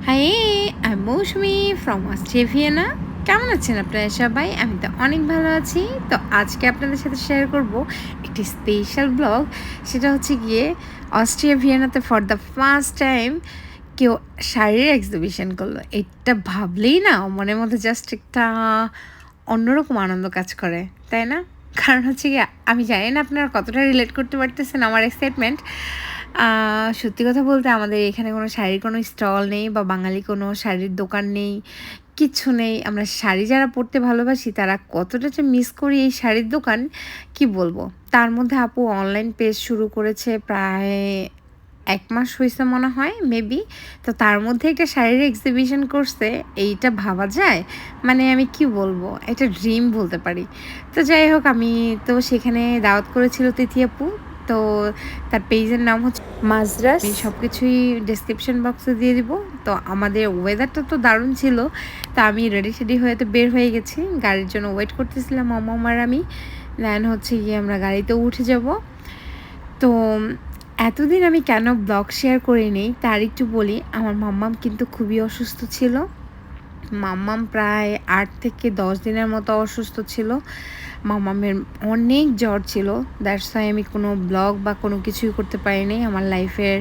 High, আমি মৌসুমি from Australia. কেমন আছেন আপনারা সবাই? আমি তো অনেক ভালো আছি। তো আজকে আপনাদের সাথে শেয়ার করব একটি স্পেশাল ব্লগ। সেটা হচ্ছে গিয়ে Austria for the first time কেউ শাড়ির এক্সিবিশন করলো। এটা ভাবলেই না মনের মধ্যে জাস্ট একটা অন্যরকম আনন্দ কাজ করে, তাই না? কারণ হচ্ছে গিয়ে আমি জানি না আপনারা কতটা রিলেট করতে পারতেছেন আমার এক্সাইটমেন্ট। সত্যি কথা বলতে আমাদের এখানে কোনো শাড়ির কোনো স্টল নেই বা বাঙালি কোনো শাড়ির দোকান নেই, কিচ্ছু নেই। আমরা শাড়ি যারা পরতে ভালোবাসি তারা কতটা যে মিস করি এই শাড়ির দোকান, কি বলবো। তার মধ্যে আপু অনলাইন পেজ শুরু করেছে প্রায় ১ মাস হইছে মনে হয় মেবি। তো তার মধ্যে একটা শাড়ির এক্সিবিশন করছে, এইটা ভাবা যায়? মানে আমি কি বলবো, এটা ড্রিম বলতে পারি। তো যাই হোক, আমি তো সেখানে দাওয়াত করেছিল তিথি আপু। তো তার পেজের নাম হচ্ছে মাজরাস। আমি সব কিছুই ডেসক্রিপশন বক্সে দিয়ে দিব। তো আমাদের ওয়েদারটা তো দারুণ ছিল। তো আমি রেডি হয়ে তো বের হয়ে গেছি, গাড়ির জন্য ওয়েট করতেছিলাম মাম্মাম আর আমি। দেন হচ্ছে গিয়ে আমরা গাড়িতে উঠে যাব। তো এতদিন আমি কেন ব্লগ শেয়ার করিনি তার একটু বলি। আমার মাম্মাম কিন্তু খুবই অসুস্থ ছিল। মাম্মাম প্রায় ৮ থেকে ১০ দিনের মতো অসুস্থ ছিল। মাম্মামের অনেক জ্বর ছিল। দ্যাটস ওয়াই আমি কোনো ব্লগ বা কোনো কিছুই করতে পারিনি। আমার লাইফের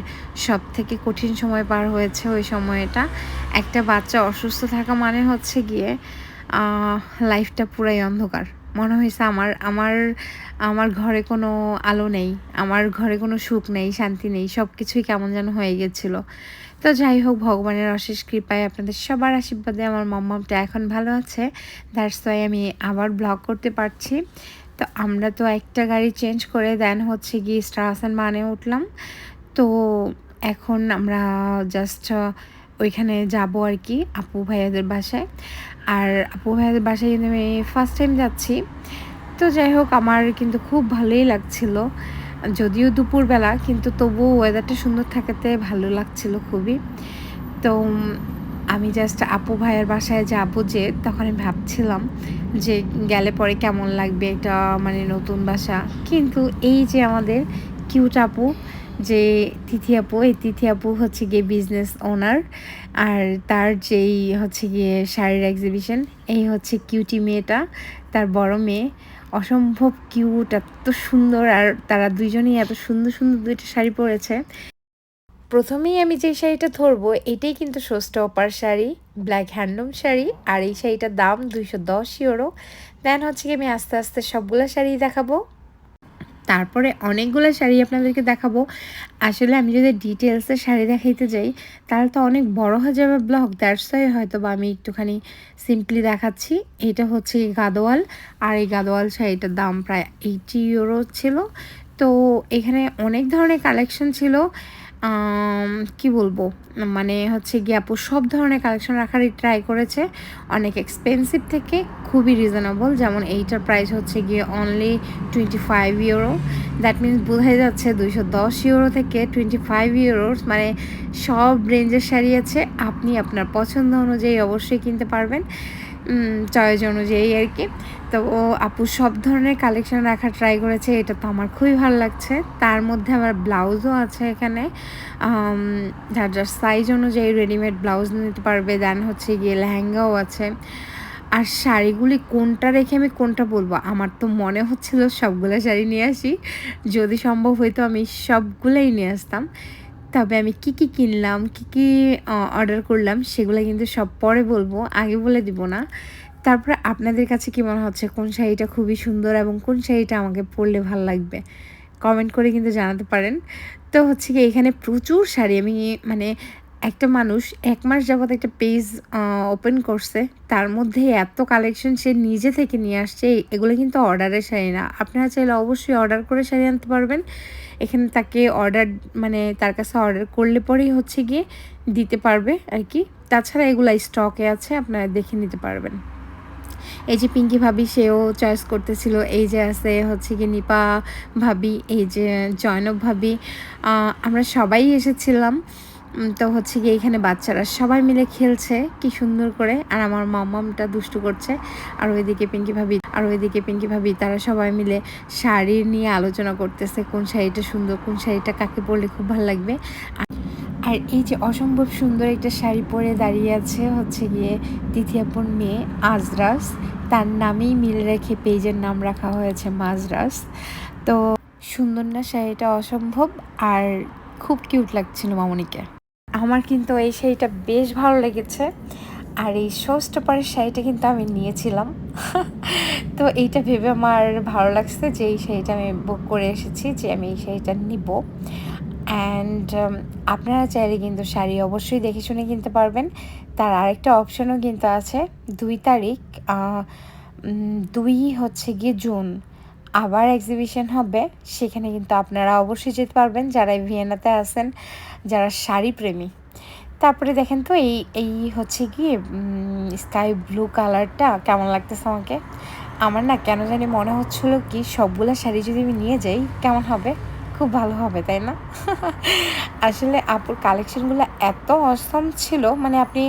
সবথেকে কঠিন সময় পার হয়েছে ওই সময়টা। একটা বাচ্চা অসুস্থ থাকা মানে হচ্ছে গিয়ে লাইফটা পুরাই অন্ধকার। মনে হয়েছে আমার আমার আমার ঘরে কোনো আলো নেই, আমার ঘরে কোনো সুখ নেই, শান্তি নেই। সব কিছুই কেমন যেন হয়ে গেছিলো। তো যাই হোক, ভগবানের অশেষ কৃপায় আপনাদের সবার আশীর্বাদে আমার মাম্মামটা এখন ভালো আছে। দ্যাটস ওয়াই আমি আবার ব্লগ করতে পারছি। তো আমরা তো একটা গাড়ি চেঞ্জ করে দেন হচ্ছে গিয়ে স্টারহাসান মানে উঠলাম। তো এখন আমরা জাস্ট ওইখানে যাব আর কি, আপু ভাইয়াদের বাসায়। আর আপু ভাইয়াদের বাসায় কিন্তু আমি ফার্স্ট টাইম যাচ্ছি। তো যাই হোক, আমার কিন্তু খুব ভালোই লাগছিল। যদিও দুপুরবেলা, কিন্তু তবুও ওয়েদারটা সুন্দর থাকাতে ভালো লাগছিল খুবই। তো আমি জাস্ট আপু ভাইয়ের বাসায় যাবো, যে তখন আমি ভাবছিলাম যে গেলে পরে কেমন লাগবে, এটা মানে নতুন বাসা। কিন্তু এই যে আমাদের কিউট আপু, যে তিথি আপু, এই তিথি আপু হচ্ছে গিয়ে বিজনেস ওনার। আর তার যেই হচ্ছে গিয়ে শাড়ির এক্সিবিশন, এই হচ্ছে কিউটি মেয়েটা, তার বড় মেয়ে। অসম্ভব কিউট, এত সুন্দর। আর তারা দুইজনেই এত সুন্দর সুন্দর দুইটা শাড়ি পরেছে। প্রথমেই আমি যে শাড়িটা ধরবো এটাই কিন্তু show stopper sari, black handloom sari. আর এই শাড়িটার দাম 210 ইউরো। দেন হচ্ছে কি আমি আস্তে আস্তে সবগুলো শাড়ি দেখাবো, তারপরে অনেকগুলো শাড়ি আপনাদেরকে দেখাবো। আসলে আমি যদি ডিটেলসে শাড়ি দেখাইতে যাই তাহলে তো অনেক বড় হয়ে যাবে ব্লগ। দ্যাটস ওয়াই হয়তো বা আমি একটুখানি সিম্পলি দেখাচ্ছি। এটা হচ্ছে গাদোয়াল। আর এই গাদোয়াল শাড়িটার দাম প্রায় 80 ইউরো ছিল। তো এখানে অনেক ধরনের কালেকশন ছিল। কি বলবো, মানে হচ্ছে গিয়ে আপু সব ধরনের কালেকশন রাখারই ট্রাই করেছে, অনেক এক্সপেন্সিভ থেকে খুবই রিজনেবল। যেমন এইটার প্রাইস হচ্ছে গিয়ে অনলি 25 ইউরো। দ্যাট মিনস বোঝাই যাচ্ছে 210 ইউরো থেকে 25 ইউরো, মানে সব রেঞ্জের শাড়ি আছে। আপনি আপনার পছন্দ অনুযায়ী অবশ্যই কিনতে পারবেন, চয়েস অনুযায়ী আর কি। তো আপু সব ধরনের কালেকশন রাখার ট্রাই করেছে, এটা তো আমার খুবই ভালো লাগছে। তার মধ্যে আবার ব্লাউজও আছে এখানে, যার যার সাইজ অনুযায়ী রেডিমেড ব্লাউজ নিতে পারবে। দেন হচ্ছে গিয়ে লেহেঙ্গাও আছে। আর শাড়িগুলি কোনটা রেখে আমি কোনটা বলবো, আমার তো মনে হচ্ছিল সবগুলো শাড়ি নিয়ে আসি, যদি সম্ভব হইতো আমি সবগুলোই নিয়ে আসতাম। তবে আমি কি কি কিনলাম, কি কি অর্ডার করলাম সেগুলো কিন্তু সব পরে বলবো, আগে বলে দিব না। তারপরে আপনাদের কাছে কি মনে হচ্ছে কোন শাড়িটা খুবই সুন্দর এবং কোন শাড়িটা আমাকে পরলে ভালো লাগবে, কমেন্ট করে কিন্তু জানাতে পারেন। তো হচ্ছে কি এখানে প্রচুর শাড়ি, আমি মানে একটা মানুষ ১ মাস যাবত একটা পেজ ওপেন করছে, তার মধ্যে এত কালেকশন সে নিজে থেকে নিয়ে আসছে। এগুলো কিন্তু অর্ডারের শাড়ি না, আপনারা চাইলে অবশ্যই অর্ডার করে শাড়ি আনতে পারবেন। এখানে তাকে অর্ডার, মানে তার কাছে অর্ডার করলে পরেই হচ্ছে গিয়ে দিতে পারবে আর কি। তাছাড়া এগুলো স্টকে আছে, আপনারা দেখে নিতে পারবেন। এই যে পিঙ্কি ভাবি, সেও চয়েস করতেছিল। এই যে আছে হচ্ছে কি নিপা ভাবি, এই যে জয়নব ভাবি, আমরা সবাই এসেছিলাম। তো হচ্ছে গিয়ে এখানে বাচ্চারা সবাই মিলে খেলছে কি সুন্দর করে, আর আমার মাম্মামটা দুষ্টু করছে। আর ওইদিকে পিঙ্কি ভাবি তারা সবাই মিলে শাড়ি নিয়ে আলোচনা করতেছে, কোন শাড়িটা সুন্দর, কোন শাড়িটা কাকে পরলে খুব ভালো লাগবে। আর এই যে অসম্ভব সুন্দর একটা শাড়ি পরে দাঁড়িয়ে আছে হচ্ছে গিয়ে তিথিয়াপুর মেয়ে আজরাস, তার নামেই মিল রেখে পেজের নাম রাখা হয়েছে মাজরাস। তো সুন্দর না শাড়িটা, অসম্ভব। আর খুব কিউট লাগছিল মামনিকে। আমার কিন্তু এই শাড়িটা বেশ ভালো লেগেছে। আর এই শোস্টপারের শাড়িটা কিন্তু আমি নিয়েছিলাম। তো এইটা ভেবে আমার ভালো লাগছে যে এই শাড়িটা আমি বুক করে এসেছি, যে আমি এই শাড়িটা নিব। অ্যান্ড আপনারা চাইলে কিন্তু শাড়ি অবশ্যই দেখে শুনে কিনতে পারবেন। তার আরেকটা অপশনও কিন্তু আছে, 2 তারিখ 2 হচ্ছে গিয়ে জুন আবার এক্সিবিশন হবে, সেখানে কিন্তু আপনারা অবশ্যই যেতে পারবেন যারা ভিয়েনাতে আছেন, যারা শাড়ি প্রেমী। তারপরে দেখেন তো এই এই হচ্ছে কি স্কাই ব্লু কালারটা কেমন লাগতেছে আমাকে। আমার না কেন জানি মনে হচ্ছিল কি সবগুলো শাড়ি যদি আমি নিয়ে যাই কেমন হবে, খুব ভালো হবে, তাই না? আসলে আপুর কালেকশনগুলো এত অসম ছিল, মানে আপনি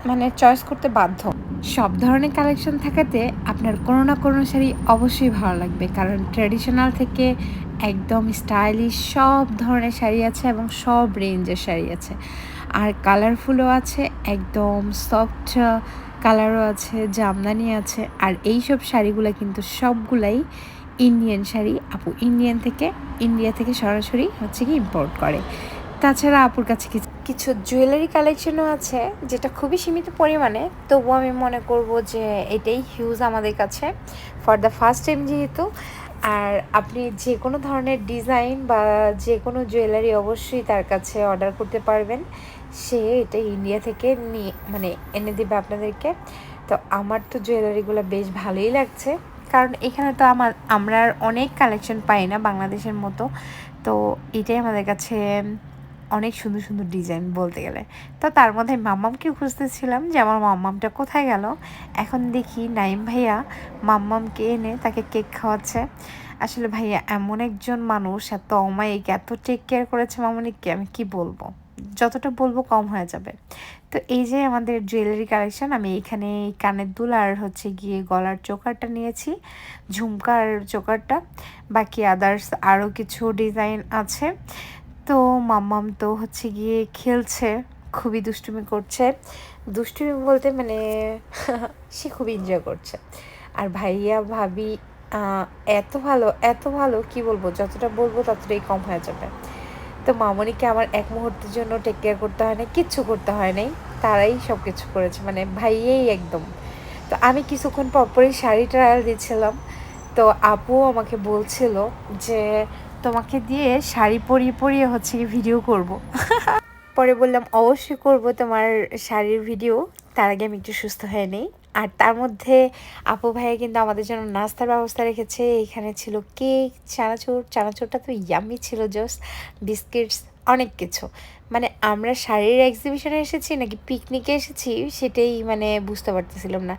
মানে চয়েস করতে বাধ্য। সব ধরনের কালেকশন থাকাতে আপনার কোনো না কোনো শাড়ি অবশ্যই ভালো লাগবে, কারণ ট্র্যাডিশনাল থেকে একদম স্টাইলিশ সব ধরনের শাড়ি আছে এবং সব রেঞ্জের শাড়ি আছে। আর কালারফুলও আছে, একদম সফট কালারও আছে, জামদানি আছে। আর এই সব শাড়িগুলো কিন্তু সবগুলাই ইন্ডিয়ান শাড়ি। আপু ইন্ডিয়া থেকে সরাসরি হচ্ছে কি ইম্পোর্ট করে। তাছাড়া আপুর কাছে কিছু জুয়েলারি কালেকশনও আছে, যেটা খুবই সীমিত পরিমাণে, তবুও আমি মনে করব যে এটাই হিউজ আমাদের কাছে ফর দ্য ফার্স্ট টাইম যেহেতু। আর আপনি যে কোনো ধরনের ডিজাইন বা যে কোনো জুয়েলারি অবশ্যই তার কাছে অর্ডার করতে পারবেন। সে এটা ইন্ডিয়া থেকে নিয়ে মানে এনে দেবে আপনাদেরকে। তো আমার তো জুয়েলারিগুলো বেশ ভালোই লাগছে, কারণ এখানে তো আমরা আর অনেক কালেকশন পাই না বাংলাদেশের মতো। তো এটাই আমাদের কাছে অনেক সুন্দর সুন্দর ডিজাইন বলতে গেলে। তো তার মধ্যে মাম্মামকেও খুঁজতেছিলাম যে আমার মাম্মামটা কোথায় গেল। এখন দেখি নাইম ভাইয়া মাম্মামকে এনে তাকে কেক খাওয়াচ্ছে। আসলে ভাইয়া এমন একজন মানুষ, এত অমায়িক, এত টেক কেয়ার করেছে মামনিকে, আমি কি বলবো, যতটা বলবো কম হয়ে যাবে। তো এই যে আমাদের জুয়েলারি কালেকশন, আমি এখানে কানের দুল আর হচ্ছে গিয়ে গলার চোকারটা নিয়েছি, ঝুমকার চোকারটা, বাকি আদার্স আরও কিছু ডিজাইন আছে। তো মাম্মাম তো হচ্ছে গিয়ে খেলছে, খুবই দুষ্টুমি করছে। দুষ্টুমি বলতে মানে সে খুবই এনজয় করছে। আর ভাইয়া ভাবি এত ভালো কি বলবো, যতটা বলবো ততটাই কম হয়ে যাবে। তো মামনিকে আমার এক মুহূর্তের জন্য টেক কেয়ার করতে হয় না, কিচ্ছু করতে হয় নাই, তারাই সব কিছু করেছে, মানে ভাইয়েই একদম। তো আমি কিছুক্ষণ পরপরই শাড়ি ট্রায়াল দিচ্ছিলাম। তো আপু আমাকে বলছিল যে তোমাকে দিয়ে শাড়ি পরিয়ে পরিয়ে হচ্ছে কি ভিডিও করব। পরে বললাম অবশ্যই করব তোমার শাড়ির ভিডিও, তার আগে আমি একটু সুস্থ হয়ে নেই। আর তার মধ্যে আপু ভাইয়া কিন্তু আমাদের জন্য নাস্তার ব্যবস্থা রেখেছে। এখানে ছিল কেক, চানাচুরটা তো ইয়াম্মি ছিল, জাস্ট বিস্কিটস, অনেক কিছু। মানে আমরা শাড়ির এক্সিবিশনে এসেছি নাকি পিকনিকে এসেছি সেটাই মানে বুঝতে পারতেছিলাম না।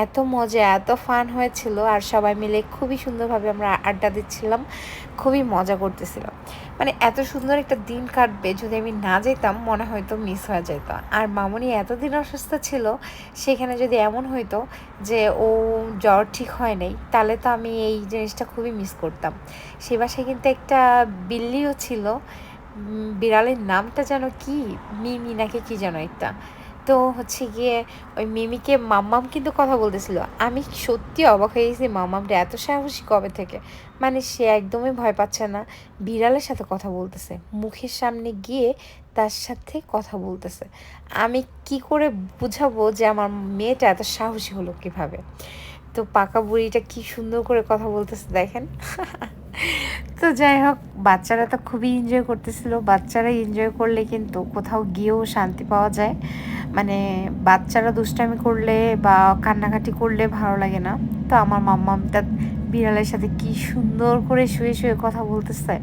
এত মজা, এত ফান হয়েছিল, আর সবাই মিলে খুবই সুন্দরভাবে আমরা আড্ডা দিচ্ছিলাম, খুবই মজা করতেছিলাম। মানে এত সুন্দর একটা দিন কাটবে, যদি আমি না যেতাম মনে হয়তো মিস হয়ে যেত। আর মামনি এতদিন অসুস্থ ছিল, সেখানে যদি এমন হইতো যে ও জ্বর ঠিক হয় নাই, তাহলে তো আমি এই জিনিসটা খুবই মিস করতাম। সে বাসায় কিন্তু একটা বিল্লিও ছিল, বিড়ালের নামটা যেন কি, মিমি নাকি কি যেন একটা। তো হচ্ছে গিয়ে ওই মিমিকে মাম্মাম কিন্তু কথা বলতেছিল। আমি সত্যি অবাক হয়ে গেছি, মাম্মামটা এত সাহসী কবে থেকে। মানে সে একদমই ভয় পাচ্ছে না, বিড়ালের সাথে কথা বলতেছে, মুখের সামনে গিয়ে তার সাথে কথা বলতেছে। আমি কি করে বুঝাবো যে আমার মেয়েটা এত সাহসী হলো কিভাবে। তো পাকা বুড়িটা কি সুন্দর করে কথা বলতেছে দেখেন। তো যাই হোক, বাচ্চারা তো খুবই এনজয় করতেছিল। বাচ্চারা এনজয় করলে কিন্তু কোথাও গিয়েও শান্তি পাওয়া যায়। মানে বাচ্চারা দুষ্টামি করলে বা কান্নাকাটি করলে ভালো লাগে না। তো আমার মাম্মামটা বিড়ালের সাথে কি সুন্দর করে শুয়ে শুয়ে কথা বলতেছে,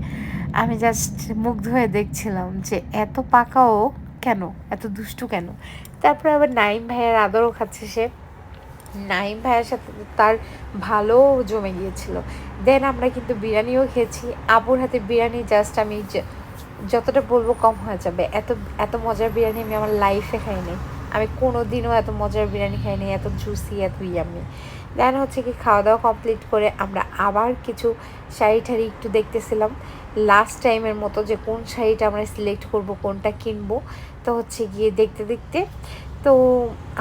আমি জাস্ট মুগ্ধ হয়ে দেখছিলাম যে এত পাকাও কেন, এত দুষ্টু কেন। তারপরে আবার নাইম ভাইয়ের আদরও খাচ্ছে সে। নাইম ভাইয়ের সাথে তার ভালো জমে গিয়েছিল। দেন আমরা কিন্তু বিরিয়ানিও খেয়েছি। আবুর হাতে বিরিয়ানি জাস্ট আমি যতটা বলবো কম হয়ে যাবে। এত এত মজার বিরিয়ানি আমি আমার লাইফে খাইনি। আমি কোনো দিনও এত মজার বিরিয়ানি খাইনি, এত জুসি, এত ইয়ামি। দেন হচ্ছে কি খাওয়া দাওয়া কমপ্লিট করে আমরা আবার কিছু শাড়ি ঠাড়ি একটু দেখতেছিলাম। লাস্ট টাইমের মতো যে কোন শাড়িটা আমরা সিলেক্ট করব, কোনটা কিনবো। তো হচ্ছে গিয়ে দেখতে দেখতে তো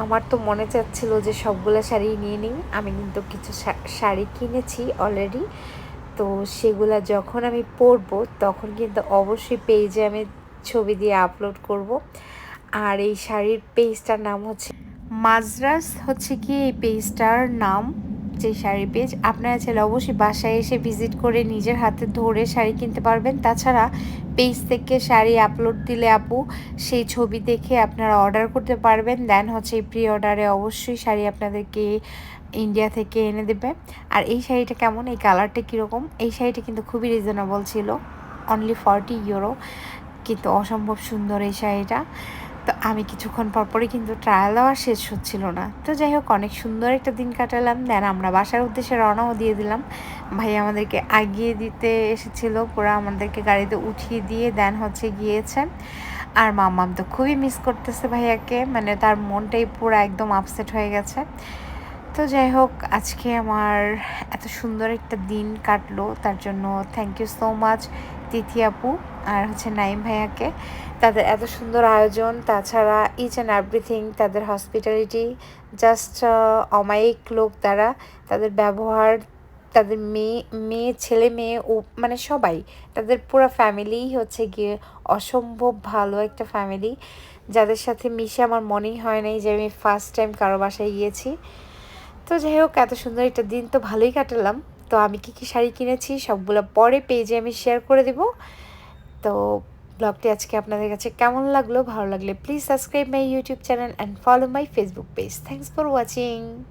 আমার তো মনে চাচ্ছিল যে সবগুলো শাড়ি নিয়ে নিই। আমি কিন্তু কিছু শাড়ি কিনেছি অলরেডি। তো সেগুলা যখন আমি পরবো তখন কিন্তু অবশ্যই পেজে আমি ছবি দিয়ে আপলোড করব। আর এই শাড়ির পেজটার নাম হচ্ছে মাজরাস, হচ্ছে কি এই পেজটার নাম। যে শাড়ি পেজ, আপনারা চাইলে অবশ্যই বাসায় এসে ভিজিট করে নিজের হাতে ধরে শাড়ি কিনতে পারবেন। তাছাড়া পেজ থেকে শাড়ি আপলোড দিলে আপু সেই ছবি দেখে আপনারা অর্ডার করতে পারবেন। দেন হচ্ছে এই প্রি অর্ডারে অবশ্যই শাড়ি আপনাদেরকে ইন্ডিয়া থেকে এনে দেবে। আর এই শাড়িটা কেমন, এই কালারটা কীরকম, এই শাড়িটা কিন্তু খুবই রিজনেবল ছিল, অনলি 40 ইউরো, কিন্তু অসম্ভব সুন্দর এই শাড়িটা। তো আমি কিছুক্ষণ পরপরই কিন্তু ট্রায়াল দেওয়া শেষ হচ্ছিল না। তো যাই হোক, অনেক সুন্দর একটা দিন কাটালাম। দেন আমরা বাসার উদ্দেশ্যে রওনাও দিয়ে দিলাম। ভাই আমাদেরকে আগিয়ে দিতে এসেছিলো, পুরো আমাদেরকে গাড়িতে উঠিয়ে দিয়ে দেন হচ্ছে গিয়েছে। আর মাম্মাম তো খুবই মিস করতেছে ভাইয়াকে, মানে তার মনটাই পুরো একদম আপসেট হয়ে গেছে। তো যাই হোক, আজকে আমার এত সুন্দর একটা দিন কাটলো, তার জন্য থ্যাংক ইউ সো মাচ তিথি আপু আর হচ্ছে নাইম ভাইয়াকে। তাদের এত সুন্দর আয়োজন, তাছাড়া ইচ অ্যান্ড এভরিথিং, তাদের হসপিটালিটি জাস্ট অমায়িক লোক তারা। তাদের ব্যবহার, তাদের মেয়ে ছেলে মেয়ে ও মানে সবাই, তাদের পুরো ফ্যামিলিই হচ্ছে গিয়ে অসম্ভব ভালো একটা ফ্যামিলি, যাদের সাথে মিশে আমার মনেই হয় নাই যে আমি ফার্স্ট টাইম কারো বাসায় গিয়েছি। তো যাই হোক, এত সুন্দর একটা দিন তো ভালোই কাটালাম। তো আমি কী কী শাড়ি কিনেছি সবগুলো পরে পেজে আমি শেয়ার করে দেব। তো ব্লগটি আজকে আপনাদের কাছে কেমন লাগলো, ভালো লাগলে please subscribe my YouTube channel and follow my Facebook page. Thanks for watching.